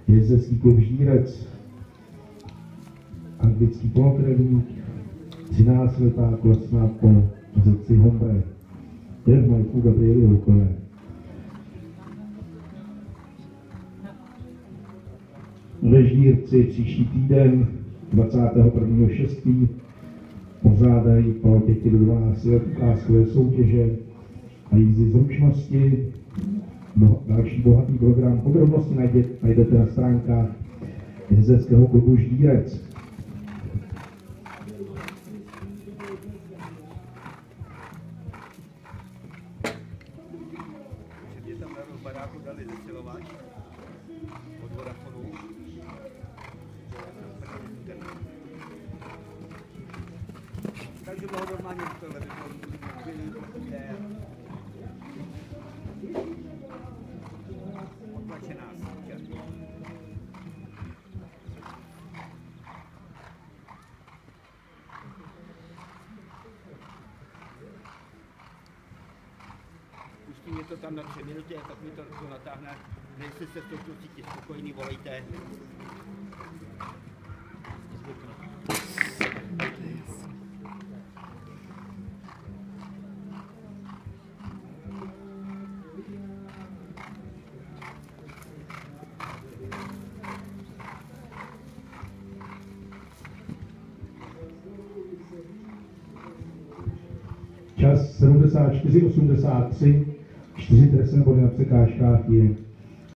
Jezdecký klub Ždírec, anglický polokrevník, 13letá klasná po Řeci Hombre, v Majku Gabrieli Lukové. Ve Ždírci příští týden 21.6. pořádají pro děti do 12 let ukázkové soutěže a jízdy zručnosti. Další bohatý program. Podrobnosti najdete na stránkách Jezdeckého klubu Ždírec. Takže bylo normálně v televizi, otlačená sítě. Pustí mě to tam na 3 minuty, tak mi to natáhne. Nejste se v tomto sítě spokojení, volejte. Čas 74:83, 4 trestné body na překážkách je